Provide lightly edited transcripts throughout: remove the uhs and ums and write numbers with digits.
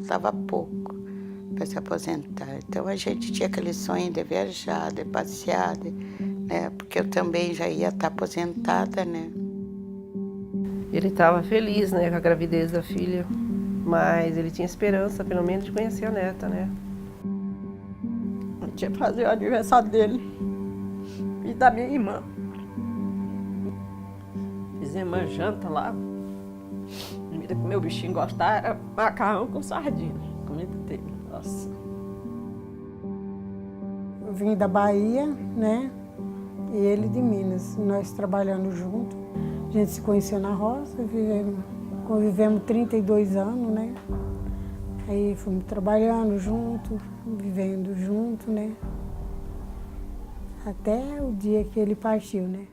faltava pouco para se aposentar. Então a gente tinha aquele sonho de viajar, de passear, né? Porque eu também já ia estar aposentada, né? Ele estava feliz, né, com a gravidez da filha, mas ele tinha esperança, pelo menos, de conhecer a neta, né? A gente ia fazer o aniversário dele e da minha irmã. Fizemos uma janta lá. Comida que meu bichinho gostava era macarrão com sardinha. Comida dele, nossa. Eu vim da Bahia, né? E ele de Minas. Nós trabalhando juntos. A gente se conheceu na roça, convivemos 32 anos, né? Aí fomos trabalhando junto, vivendo junto, né? Até o dia que ele partiu, né?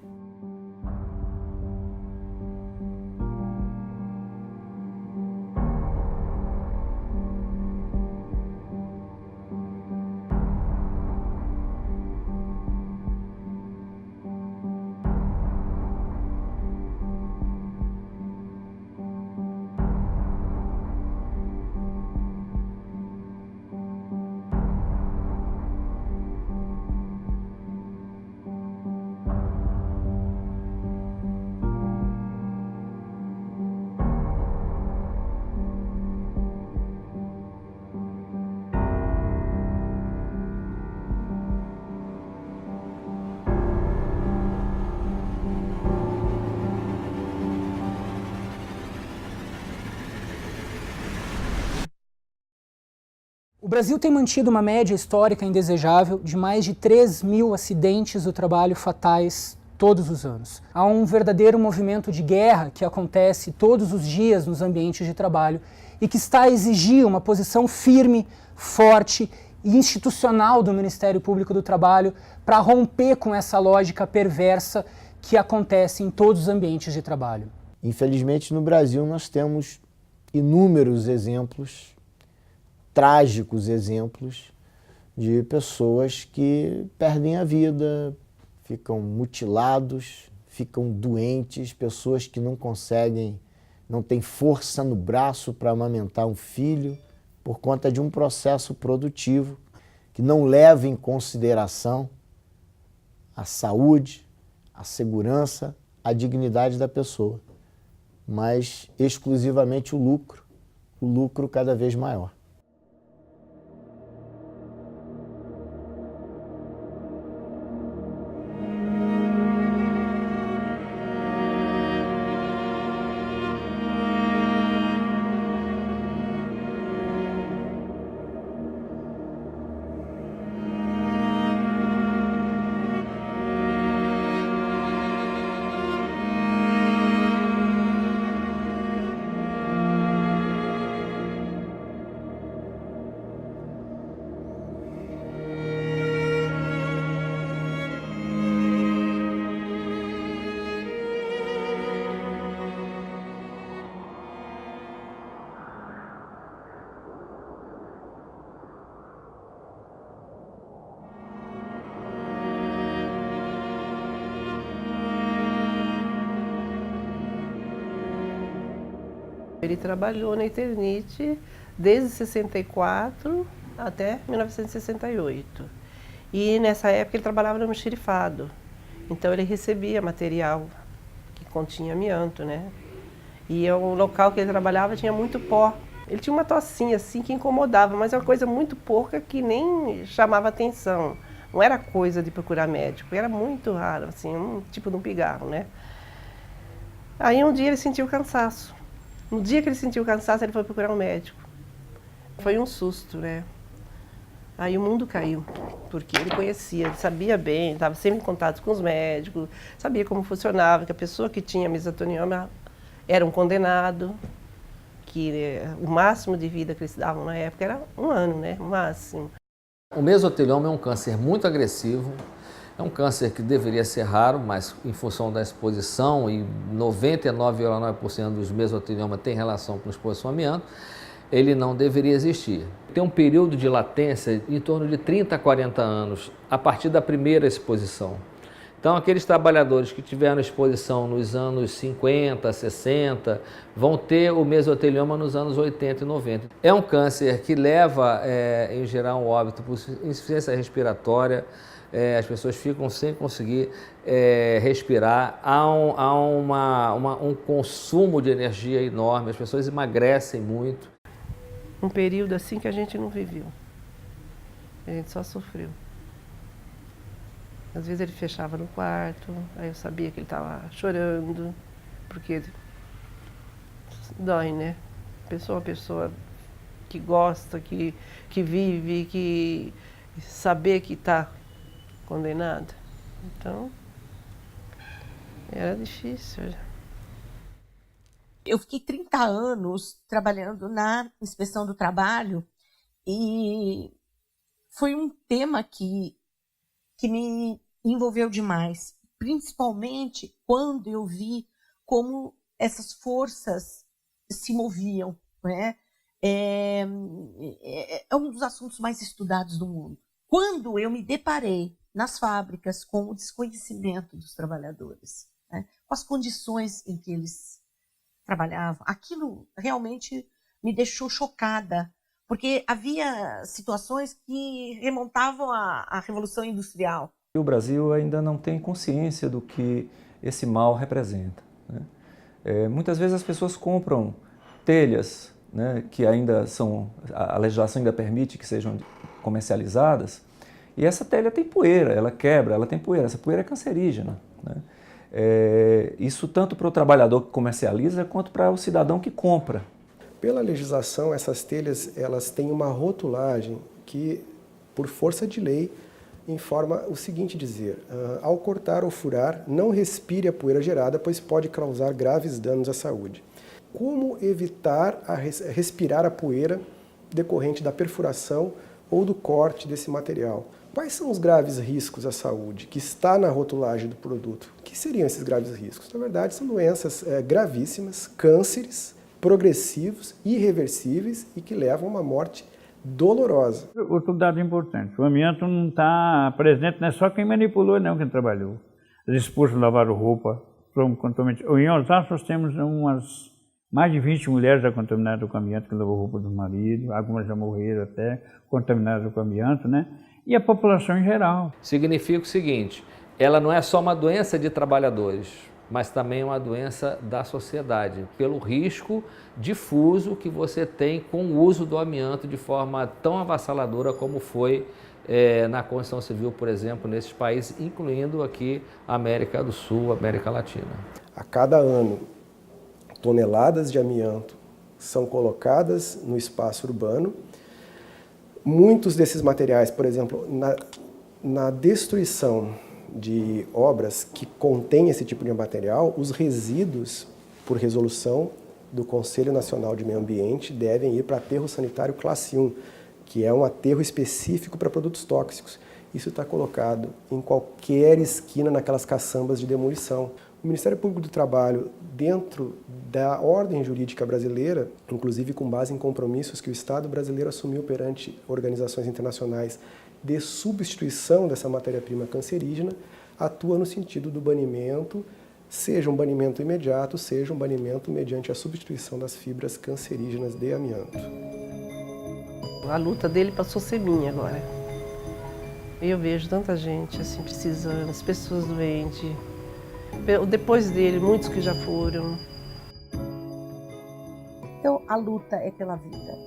O Brasil tem mantido uma média histórica indesejável de mais de 3.000 acidentes do trabalho fatais todos os anos. Há um verdadeiro movimento de guerra que acontece todos os dias nos ambientes de trabalho e que está a exigir uma posição firme, forte e institucional do Ministério Público do Trabalho para romper com essa lógica perversa que acontece em todos os ambientes de trabalho. Infelizmente, no Brasil, nós temos inúmeros exemplos, trágicos exemplos, de pessoas que perdem a vida, ficam mutilados, ficam doentes, pessoas que não conseguem, não têm força no braço para amamentar um filho por conta de um processo produtivo que não leva em consideração a saúde, a segurança, a dignidade da pessoa, mas exclusivamente o lucro cada vez maior. Ele trabalhou na Eternit desde 64 até 1968. E nessa época ele trabalhava no almoxarifado. Então ele recebia material que continha amianto, né? E o local que ele trabalhava tinha muito pó. Ele tinha uma tossinha assim que incomodava, mas é uma coisa muito pouca que nem chamava atenção. Não era coisa de procurar médico, era muito raro, assim, um tipo de um pigarro, né? Aí um dia ele sentiu cansaço. No dia que ele sentiu cansaço, ele foi procurar um médico. Foi um susto, né? Aí o mundo caiu, porque ele conhecia, ele sabia bem, estava sempre em contato com os médicos, sabia como funcionava, que a pessoa que tinha mesotelioma era um condenado, que o máximo de vida que eles davam na época era 1 ano, né? O máximo. O mesotelioma é um câncer muito agressivo, é um câncer que deveria ser raro, mas em função da exposição, e 99,9% dos mesoteliomas tem relação com exposição ao amianto, ele não deveria existir. Tem um período de latência em torno de 30 a 40 anos, a partir da primeira exposição. Então, aqueles trabalhadores que tiveram exposição nos anos 50, 60, vão ter o mesotelioma nos anos 80 e 90. É um câncer que leva, em geral, um óbito por insuficiência respiratória, as pessoas ficam sem conseguir respirar, há um consumo de energia enorme, as pessoas emagrecem muito. Um período assim que a gente não viveu, a gente só sofreu. Às vezes ele fechava no quarto, aí eu sabia que ele estava chorando, porque dói, né? Uma pessoa que gosta, que vive, que saber que está condenada. Então, era difícil. Eu fiquei 30 anos trabalhando na inspeção do trabalho e foi um tema que me envolveu demais, principalmente quando eu vi como essas forças se moviam, né? É um dos assuntos mais estudados do mundo. Quando eu me deparei nas fábricas com o desconhecimento dos trabalhadores, né, com as condições em que eles trabalhavam, aquilo realmente me deixou chocada, porque havia situações que remontavam à Revolução Industrial. O Brasil ainda não tem consciência do que esse mal representa, né? Muitas vezes as pessoas compram telhas, né, que ainda são, a legislação ainda permite que sejam comercializadas, e essa telha tem poeira, ela quebra, ela tem poeira, essa poeira é cancerígena, né? Isso tanto para o trabalhador que comercializa quanto para o cidadão que compra. Pela legislação, essas telhas elas têm uma rotulagem que, por força de lei, informa o seguinte dizer: ao cortar ou furar, não respire a poeira gerada, pois pode causar graves danos à saúde. Como evitar respirar a poeira decorrente da perfuração ou do corte desse material? Quais são os graves riscos à saúde que está na rotulagem do produto? O que seriam esses graves riscos? Na verdade, são doenças gravíssimas, cânceres progressivos, irreversíveis e que levam a uma morte dolorosa. Outro dado importante, o amianto não está presente, não é só quem manipulou, não, quem trabalhou. As esposas lavaram roupa, foram contaminadas. Em Osasco nós temos mais de 20 mulheres já contaminadas com amianto, que lavou roupa do marido, algumas já morreram até, contaminadas com amianto, né? E a população em geral. Significa o seguinte, ela não é só uma doença de trabalhadores, mas também uma doença da sociedade, pelo risco difuso que você tem com o uso do amianto de forma tão avassaladora como foi na construção civil, por exemplo, nesses países, incluindo aqui a América do Sul, a América Latina. A cada ano, toneladas de amianto são colocadas no espaço urbano. Muitos desses materiais, por exemplo, na destruição de obras que contêm esse tipo de material, os resíduos, por resolução do Conselho Nacional de Meio Ambiente, devem ir para aterro sanitário classe 1, que é um aterro específico para produtos tóxicos. Isso está colocado em qualquer esquina naquelas caçambas de demolição. O Ministério Público do Trabalho, dentro da ordem jurídica brasileira, inclusive com base em compromissos que o Estado brasileiro assumiu perante organizações internacionais de substituição dessa matéria-prima cancerígena, atua no sentido do banimento, seja um banimento imediato, seja um banimento mediante a substituição das fibras cancerígenas de amianto. A luta dele passou a ser minha agora. Eu vejo tanta gente assim precisando, as pessoas doentes. Depois dele, muitos que já foram. Então, a luta é pela vida,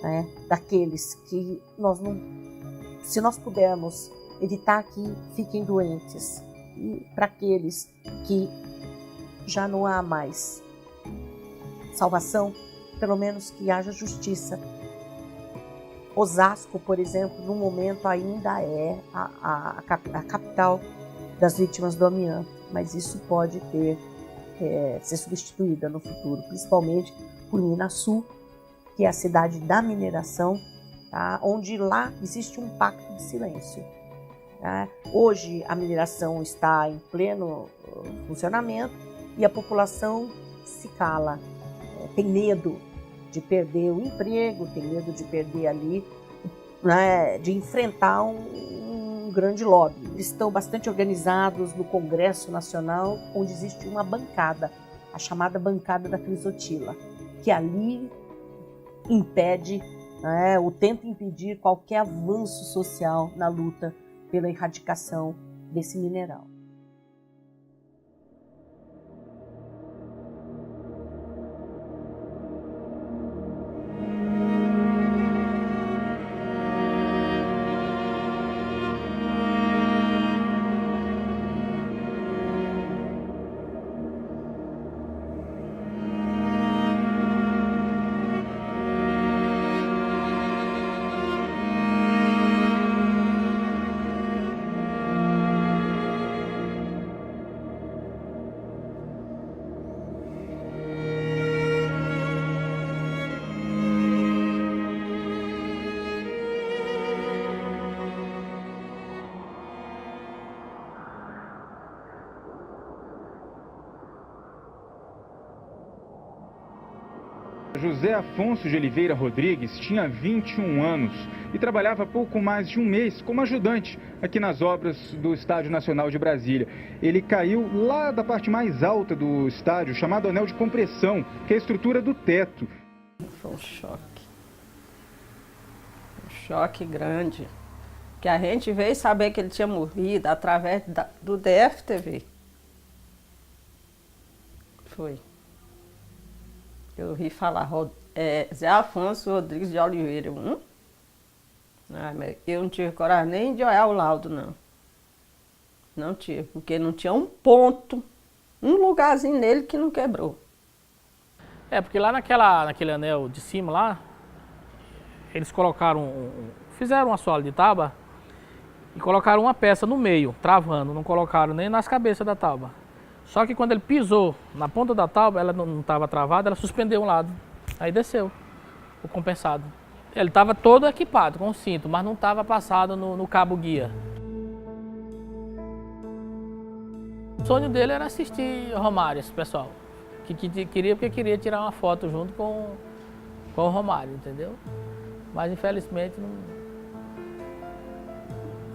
né? Daqueles que se nós pudermos evitar que fiquem doentes, e para aqueles que já não há mais salvação, pelo menos que haja justiça. Osasco, por exemplo, no momento ainda é a capital das vítimas do amianto, mas isso pode ser substituída no futuro, principalmente por Minasul, que é a cidade da mineração, tá? Onde lá existe um pacto de silêncio. Tá? Hoje a mineração está em pleno funcionamento e a população se cala, tem medo de perder o emprego, tem medo de perder ali, né, de enfrentar um um grande lobby. Eles estão bastante organizados no Congresso Nacional, onde existe uma bancada, a chamada bancada da Crisotila, que ali impede, ou tenta impedir qualquer avanço social na luta pela erradicação desse mineral. José Afonso de Oliveira Rodrigues tinha 21 anos e trabalhava pouco mais de um mês como ajudante aqui nas obras do Estádio Nacional de Brasília. Ele caiu lá da parte mais alta do estádio, chamado anel de compressão, que é a estrutura do teto. Foi um choque. Um choque grande. Que a gente veio saber que ele tinha morrido através do DFTV. Foi. Eu ouvi falar, Zé Afonso Rodrigues de Oliveira. Eu não tive coragem nem de olhar o laudo, não. Não tive, porque não tinha um ponto, um lugarzinho nele que não quebrou. Porque lá naquele anel de cima lá, eles fizeram uma sola de tábua e colocaram uma peça no meio, travando, não colocaram nem nas cabeças da tábua. Só que quando ele pisou na ponta da tábua, ela não estava travada, ela suspendeu um lado. Aí desceu o compensado. Ele estava todo equipado com cinto, mas não estava passado no cabo guia. O sonho dele era assistir Romário, esse pessoal. Que queria tirar uma foto junto com o Romário, entendeu? Mas infelizmente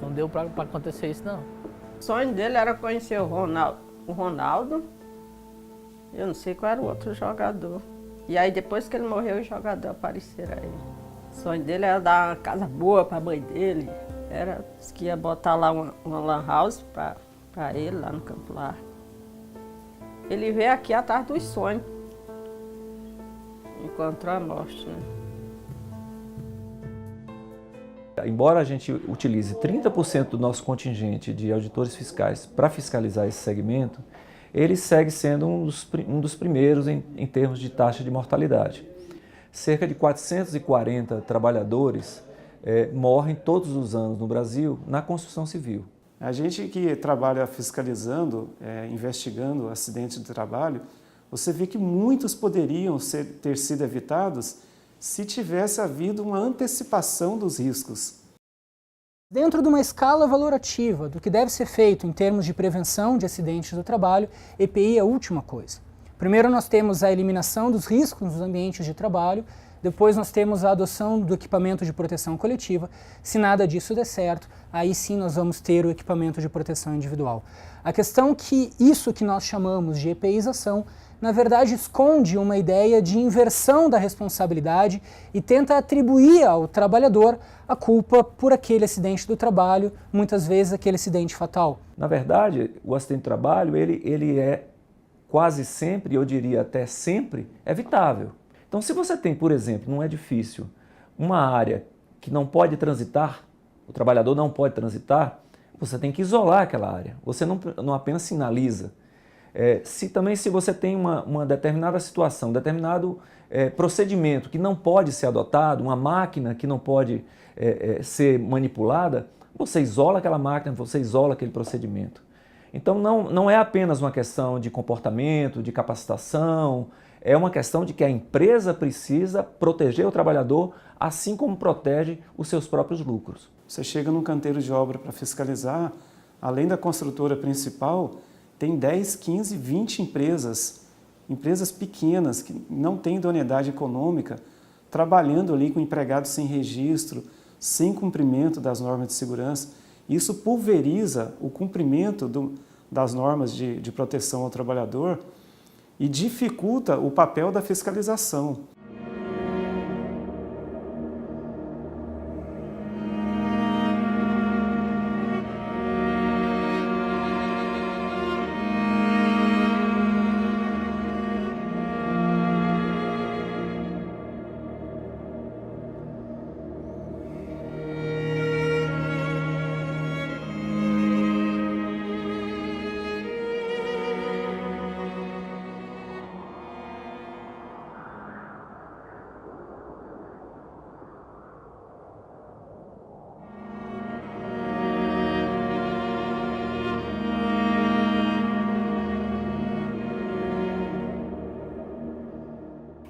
não deu para acontecer isso, não. O sonho dele era conhecer o Ronaldo, eu não sei qual era o outro jogador. E aí depois que ele morreu, os jogadores apareceram aí. O sonho dele era dar uma casa boa para a mãe dele. Disse que ia botar lá uma lan house para ele, lá no Campo Largo. Ele veio aqui atrás dos sonhos. Encontrou a morte, né? Embora a gente utilize 30% do nosso contingente de auditores fiscais para fiscalizar esse segmento, ele segue sendo um dos primeiros em termos de taxa de mortalidade. Cerca de 440 trabalhadores morrem todos os anos no Brasil na construção civil. A gente que trabalha fiscalizando, investigando acidentes de trabalho, você vê que muitos poderiam ter sido evitados se tivesse havido uma antecipação dos riscos. Dentro de uma escala valorativa do que deve ser feito em termos de prevenção de acidentes do trabalho, EPI é a última coisa. Primeiro nós temos a eliminação dos riscos nos ambientes de trabalho, depois nós temos a adoção do equipamento de proteção coletiva. Se nada disso der certo, aí sim nós vamos ter o equipamento de proteção individual. A questão é que isso que nós chamamos de EPIzação, na verdade esconde uma ideia de inversão da responsabilidade e tenta atribuir ao trabalhador a culpa por aquele acidente do trabalho, muitas vezes aquele acidente fatal. Na verdade, o acidente de trabalho ele é quase sempre, eu diria até sempre, evitável. Então, se você tem, por exemplo, num edifício, uma área que não pode transitar, o trabalhador não pode transitar, você tem que isolar aquela área. Você não apenas sinaliza. Se você tem uma determinada situação, determinado procedimento que não pode ser adotado, uma máquina que não pode ser manipulada, você isola aquela máquina, você isola aquele procedimento. Então não é apenas uma questão de comportamento, de capacitação, é uma questão de que a empresa precisa proteger o trabalhador assim como protege os seus próprios lucros. Você chega num canteiro de obra para fiscalizar, além da construtora principal, tem 10, 15, 20 empresas pequenas que não têm idoneidade econômica, trabalhando ali com empregados sem registro, sem cumprimento das normas de segurança. Isso pulveriza o cumprimento das normas de proteção ao trabalhador e dificulta o papel da fiscalização.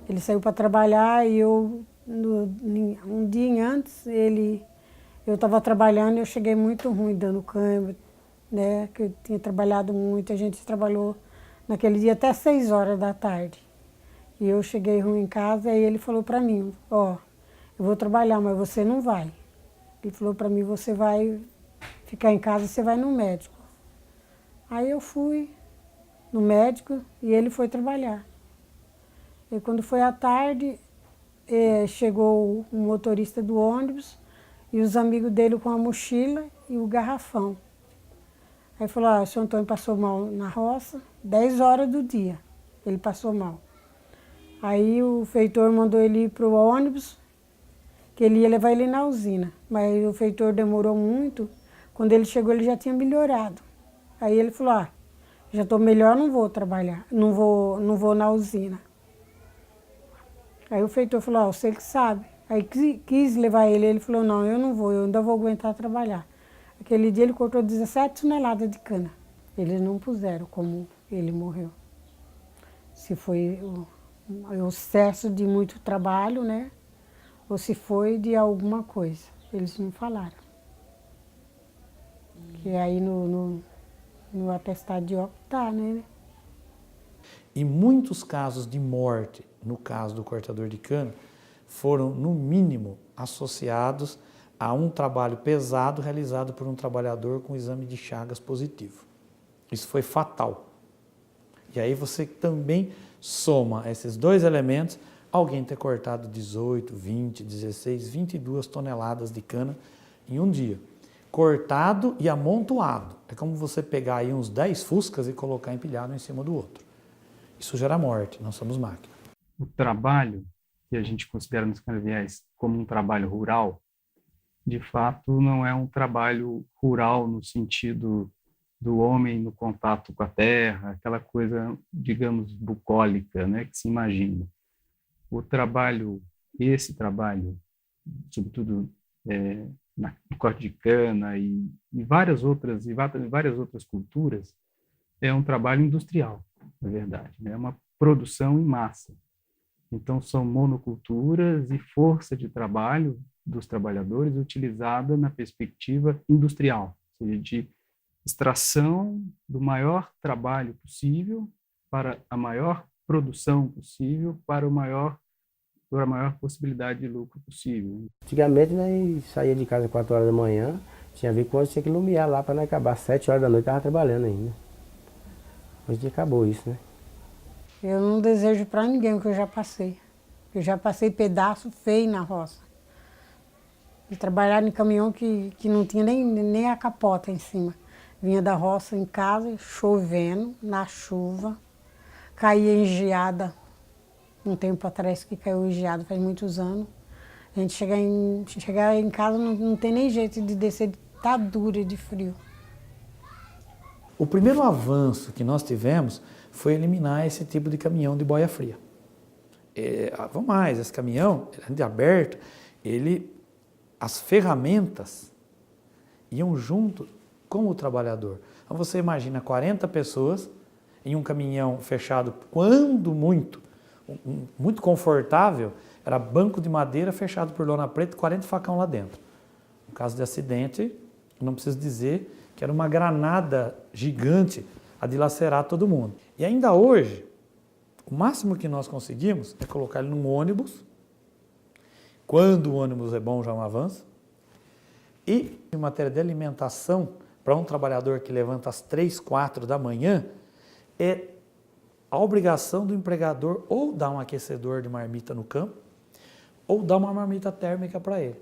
Ele saiu para trabalhar e um dia antes, eu estava trabalhando e eu cheguei muito ruim, dando câimbra, né? Que eu tinha trabalhado muito, a gente trabalhou naquele dia até 6 horas da tarde. E eu cheguei ruim em casa e ele falou para mim, ó, eu vou trabalhar, mas você não vai. Ele falou para mim, você vai ficar em casa e você vai no médico. Aí eu fui no médico e ele foi trabalhar. E quando foi à tarde, chegou um motorista do ônibus e os amigos dele com a mochila e o garrafão. Aí falou, o senhor Antônio passou mal na roça, 10 horas do dia, ele passou mal. Aí o feitor mandou ele ir para o ônibus, que ele ia levar ele na usina. Mas o feitor demorou muito, quando ele chegou ele já tinha melhorado. Aí ele falou, já estou melhor, não vou trabalhar, não vou na usina. Aí o feitor falou, você que sabe. Aí quis levar ele, ele falou, não, eu não vou, eu ainda vou aguentar trabalhar. Aquele dia ele cortou 17 toneladas de cana. Eles não puseram como ele morreu. Se foi o excesso de muito trabalho, né? Ou se foi de alguma coisa. Eles não falaram. Que aí no atestado de óbito tá, né? E muitos casos de morte, no caso do cortador de cana, foram, no mínimo, associados a um trabalho pesado realizado por um trabalhador com exame de Chagas positivo. Isso foi fatal. E aí você também soma esses dois elementos, alguém ter cortado 18, 20, 16, 22 toneladas de cana em um dia. Cortado e amontoado. É como você pegar aí uns 10 fuscas e colocar empilhado em cima do outro. Isso gera morte, nós somos máquina. O trabalho que a gente considera nos canaviais como um trabalho rural, de fato não é um trabalho rural no sentido do homem no contato com a terra, aquela coisa, digamos, bucólica, né, que se imagina. Esse trabalho, sobretudo no corte de cana e várias outras culturas, é um trabalho industrial, na verdade, né? É uma produção em massa. Então, são monoculturas e força de trabalho dos trabalhadores utilizada na perspectiva industrial, ou seja, de extração do maior trabalho possível para a maior produção possível, para a maior possibilidade de lucro possível. Antigamente, nós saía de casa às 4 horas da manhã, tinha ver quando tinha que iluminar lá para não acabar. Às 7 horas da noite estava trabalhando ainda. Hoje acabou isso, né? Eu não desejo para ninguém o que eu já passei. Eu já passei pedaço feio na roça. E trabalhar em caminhão que não tinha nem a capota em cima. Vinha da roça em casa, chovendo, na chuva. Caía em geada. Um tempo atrás que caiu em geada, faz muitos anos. A gente chegar em casa não tem nem jeito de descer, tá dura de frio. O primeiro avanço que nós tivemos foi eliminar esse tipo de caminhão de boia fria. Vamos mais, esse caminhão, de aberto, as ferramentas iam junto com o trabalhador. Então você imagina 40 pessoas em um caminhão fechado, quando muito confortável, era banco de madeira fechado por lona preta e 40 facão lá dentro. No caso de acidente, não preciso dizer que era uma granada gigante a dilacerar todo mundo. E ainda hoje, o máximo que nós conseguimos é colocar ele num ônibus. Quando o ônibus é bom, já é um avanço. E em matéria de alimentação, para um trabalhador que levanta às 3, 4 da manhã, é a obrigação do empregador ou dar um aquecedor de marmita no campo, ou dar uma marmita térmica para ele.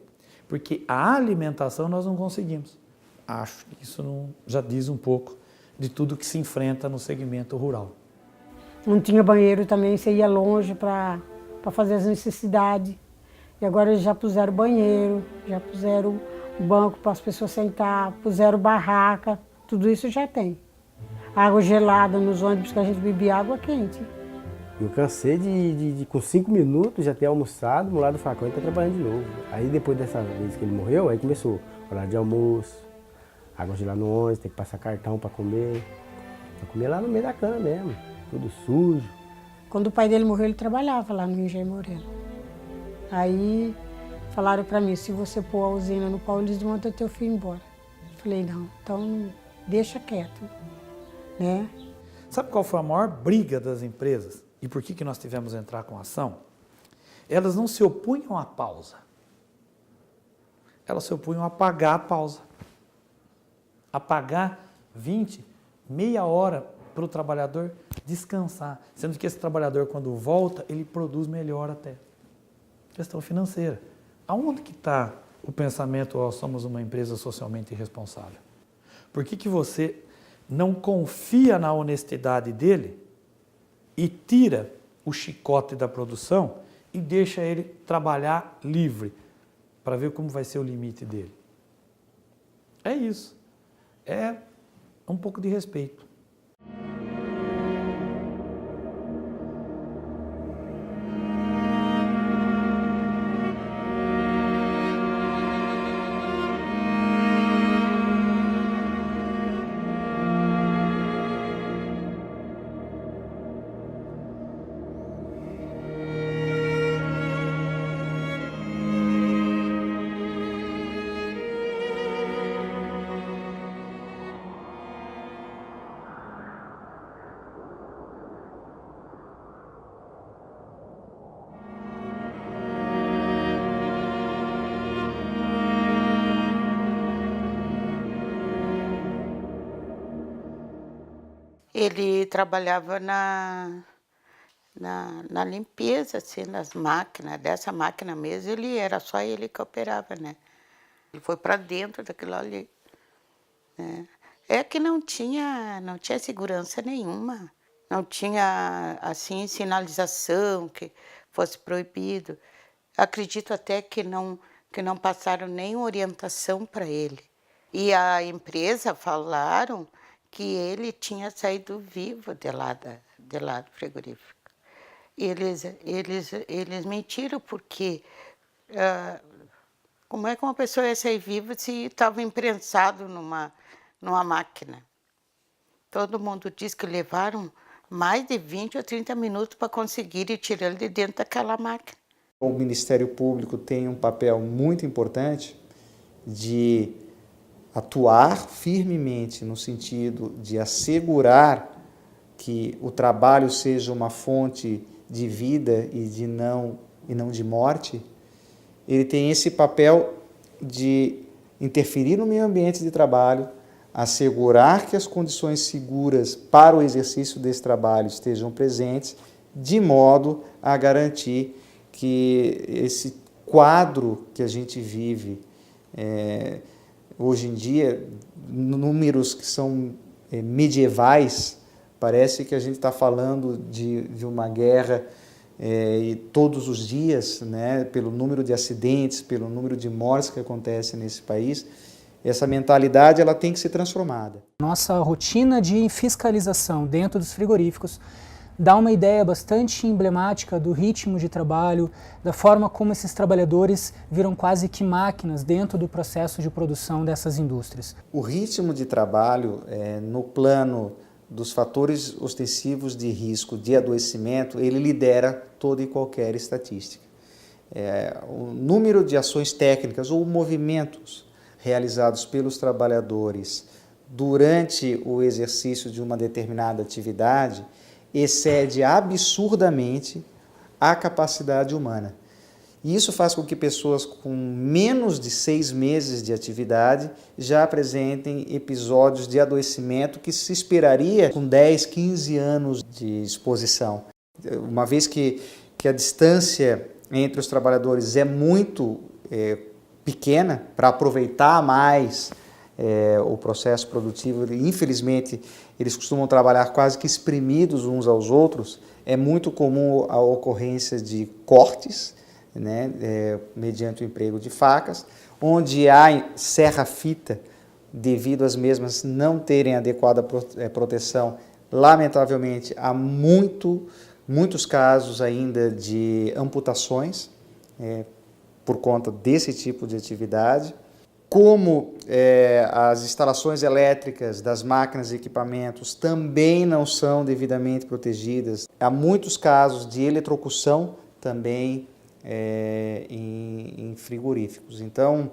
Porque a alimentação nós não conseguimos. Acho que isso já diz um pouco de tudo que se enfrenta no segmento rural. Não tinha banheiro também, você ia longe para fazer as necessidades. E agora eles já puseram banheiro, já puseram banco para as pessoas sentar, puseram barraca, tudo isso já tem. Água gelada nos ônibus que a gente bebia água quente. Eu cansei de com 5 minutos já ter almoçado, no lado do facão e tá trabalhando de novo. Aí depois dessa vez que ele morreu, aí começou horário de almoço, água gelada no ônibus, tem que passar cartão para comer. Eu comia lá no meio da cama mesmo, tudo sujo. Quando o pai dele morreu, ele trabalhava lá no Engenho Moreno. Aí falaram para mim, se você pôr a usina no pau, eles mandam teu filho embora. Eu falei, não, então deixa quieto, né? Sabe qual foi a maior briga das empresas? E por que nós tivemos que entrar com ação? Elas não se opunham à pausa. Elas se opunham a pagar a pausa. A pagar 20, meia hora para o trabalhador descansar. Sendo que esse trabalhador, quando volta, ele produz melhor até. Questão financeira. Aonde que está o pensamento, somos uma empresa socialmente irresponsável? Por que você não confia na honestidade dele e tira o chicote da produção e deixa ele trabalhar livre para ver como vai ser o limite dele? É isso. É um pouco de respeito. Ele trabalhava na limpeza, assim, das máquinas, dessa máquina mesmo, era só ele que operava, né? Ele foi para dentro daquilo ali, né? É que não tinha segurança nenhuma, não tinha, assim, sinalização que fosse proibido. Acredito até que não passaram nem orientação para ele. E a empresa falaram que ele tinha saído vivo de lá do frigorífico. Eles mentiram porque como é que uma pessoa ia sair viva se estava imprensado numa máquina? Todo mundo diz que levaram mais de 20 ou 30 minutos para conseguir tirar ele de dentro daquela máquina. O Ministério Público tem um papel muito importante de atuar firmemente no sentido de assegurar que o trabalho seja uma fonte de vida e não de morte. Ele tem esse papel de interferir no meio ambiente de trabalho, assegurar que as condições seguras para o exercício desse trabalho estejam presentes, de modo a garantir que esse quadro que a gente vive hoje em dia, números que são medievais, parece que a gente está falando de uma guerra e todos os dias, né, pelo número de acidentes, pelo número de mortes que acontecem nesse país. Essa mentalidade ela tem que ser transformada. Nossa rotina de fiscalização dentro dos frigoríficos dá uma ideia bastante emblemática do ritmo de trabalho, da forma como esses trabalhadores viram quase que máquinas dentro do processo de produção dessas indústrias. O ritmo de trabalho, no plano dos fatores ostensivos de risco de adoecimento, ele lidera toda e qualquer estatística. O número de ações técnicas ou movimentos realizados pelos trabalhadores durante o exercício de uma determinada atividade excede absurdamente a capacidade humana. E isso faz com que pessoas com menos de 6 meses de atividade já apresentem episódios de adoecimento que se esperaria com 10, 15 anos de exposição. Uma vez que a distância entre os trabalhadores é muito pequena para aproveitar mais o processo produtivo, infelizmente eles costumam trabalhar quase que espremidos uns aos outros, é muito comum a ocorrência de cortes, né, mediante o emprego de facas, onde há serra-fita, devido às mesmas não terem adequada proteção. Lamentavelmente, há muitos casos ainda de amputações por conta desse tipo de atividade. Como as instalações elétricas das máquinas e equipamentos também não são devidamente protegidas, há muitos casos de eletrocução também em frigoríficos. Então,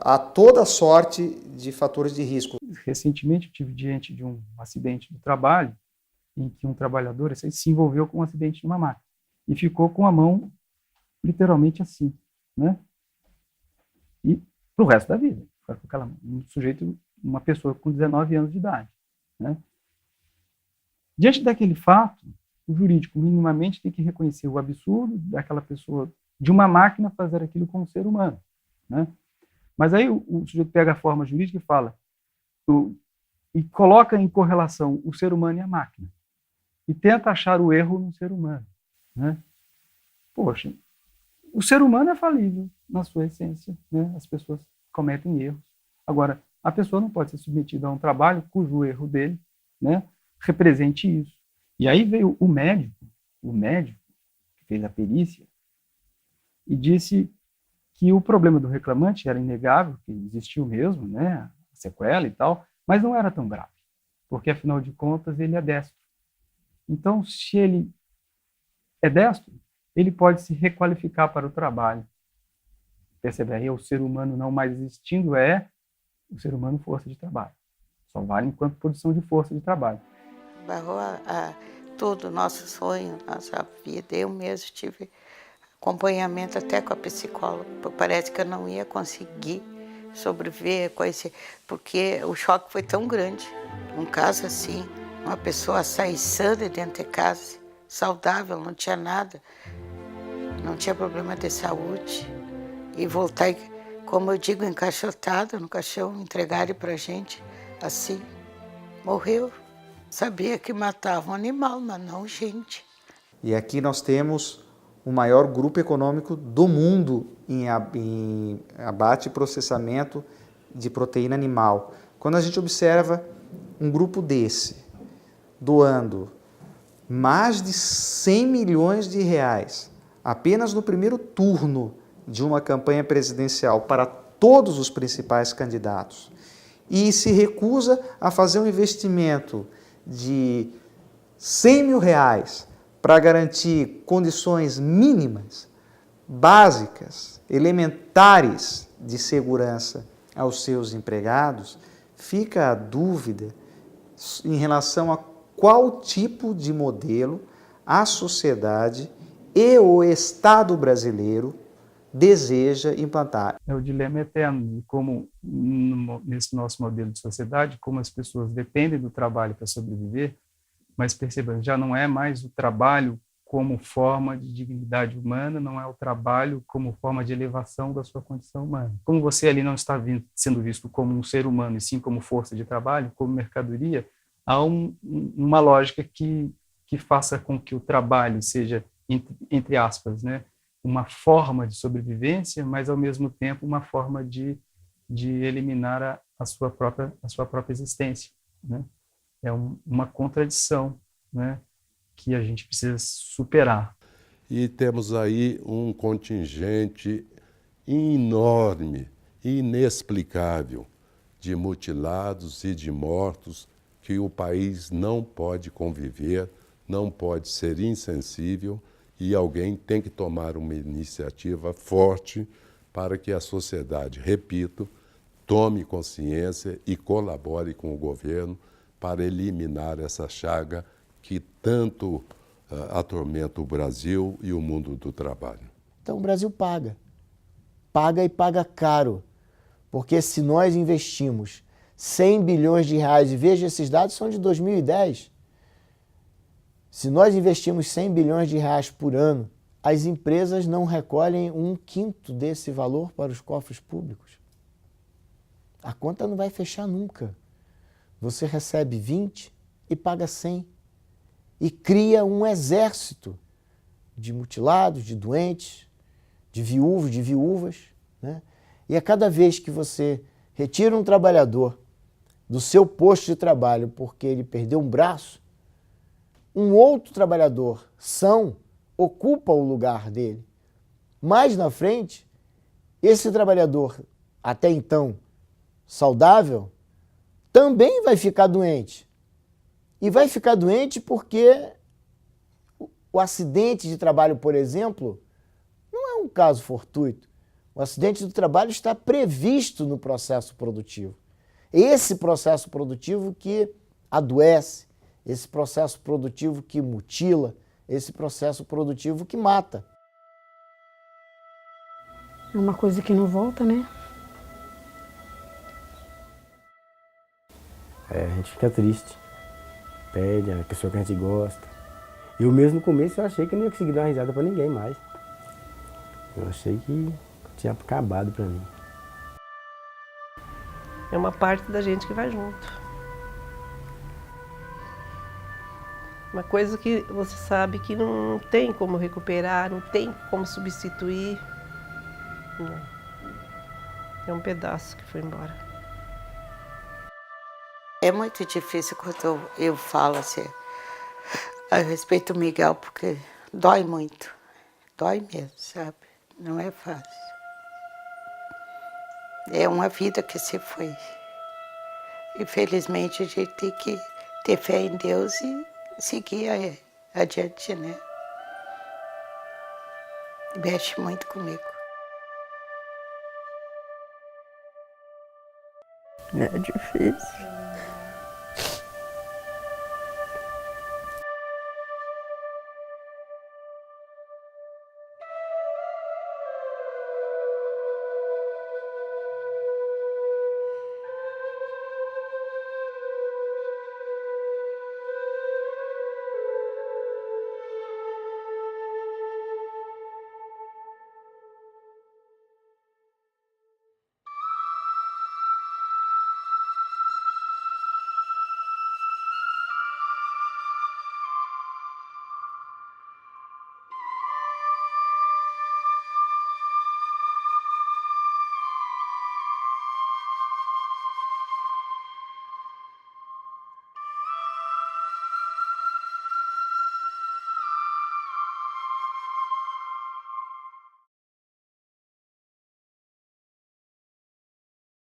há toda sorte de fatores de risco. Recentemente, eu estive diante de um acidente do trabalho, em que um trabalhador se envolveu com um acidente de uma máquina e ficou com a mão literalmente assim, né? E pro resto da vida, um sujeito, uma pessoa com 19 anos de idade, né? Diante daquele fato, o jurídico minimamente tem que reconhecer o absurdo daquela pessoa, de uma máquina, fazer aquilo com um ser humano, né? Mas aí o sujeito pega a forma jurídica e fala, e coloca em correlação o ser humano e a máquina, e tenta achar o erro no ser humano, né? Poxa, o ser humano é falível na sua essência, né? As pessoas cometem erros. Agora, a pessoa não pode ser submetida a um trabalho cujo erro dele, né, represente isso. E aí veio o médico que fez a perícia, e disse que o problema do reclamante era inegável, que existiu mesmo, né, a sequela e tal, mas não era tão grave, porque afinal de contas ele é destro. Então, se ele é destro, ele pode se requalificar para o trabalho. Percebe aí, o ser humano não mais existindo o ser humano força de trabalho. Só vale enquanto produção de força de trabalho. Barrou tudo, nosso sonho, nossa vida. Eu mesmo tive acompanhamento até com a psicóloga. Parece que eu não ia conseguir sobreviver com esse... Porque o choque foi tão grande. Um caso assim, uma pessoa sair sã de dentro de casa, saudável, não tinha nada, não tinha problema de saúde, e voltar, como eu digo, encaixotada no caixão, entregarem pra gente assim. Morreu. Sabia que matava um animal, mas não gente. E aqui nós temos o maior grupo econômico do mundo em abate e processamento de proteína animal. Quando a gente observa um grupo desse doando mais de 100 milhões de reais apenas no primeiro turno de uma campanha presidencial para todos os principais candidatos, e se recusa a fazer um investimento de 100 mil reais para garantir condições mínimas, básicas, elementares de segurança aos seus empregados, fica a dúvida em relação a qual tipo de modelo a sociedade e o Estado brasileiro deseja implantar. É o dilema eterno de como, nesse nosso modelo de sociedade, como as pessoas dependem do trabalho para sobreviver, mas percebam, já não é mais o trabalho como forma de dignidade humana, não é o trabalho como forma de elevação da sua condição humana. Como você ali não está sendo visto como um ser humano, e sim como força de trabalho, como mercadoria, há uma lógica que faça com que o trabalho seja, entre aspas, né, uma forma de sobrevivência, mas ao mesmo tempo uma forma de eliminar a sua própria existência, né? É uma contradição, né, que a gente precisa superar. E temos aí um contingente enorme, inexplicável, de mutilados e de mortos que o país não pode conviver, não pode ser insensível, e alguém tem que tomar uma iniciativa forte para que a sociedade, repito, tome consciência e colabore com o governo para eliminar essa chaga que tanto atormenta o Brasil e o mundo do trabalho. Então o Brasil paga. Paga e paga caro. Porque se nós investimos 100 bilhões de reais, e veja, esses dados são de 2010, se nós investimos 100 bilhões de reais por ano, as empresas não recolhem 1/5 desse valor para os cofres públicos. A conta não vai fechar nunca. Você recebe 20 e paga 100. E cria um exército de mutilados, de doentes, de viúvos, de viúvas, né? E a cada vez que você retira um trabalhador do seu posto de trabalho porque ele perdeu um braço, um outro trabalhador são ocupa o lugar dele. Mais na frente, esse trabalhador, até então saudável, também vai ficar doente. E vai ficar doente porque o acidente de trabalho, por exemplo, não é um caso fortuito. O acidente do trabalho está previsto no processo produtivo. Esse processo produtivo que adoece, esse processo produtivo que mutila, esse processo produtivo que mata. É uma coisa que não volta, né? A gente fica triste. Perde a pessoa que a gente gosta. Eu mesmo no começo eu achei que eu não ia conseguir dar uma risada pra ninguém mais. Eu achei que tinha acabado pra mim. É uma parte da gente que vai junto. Uma coisa que você sabe que não tem como recuperar, não tem como substituir. Não. É um pedaço que foi embora. É muito difícil quando eu falo assim a respeito do Miguel, porque dói muito. Dói mesmo, sabe? Não é fácil. É uma vida que se foi. Infelizmente, a gente tem que ter fé em Deus e seguir adiante, né? Mexe muito comigo. É difícil.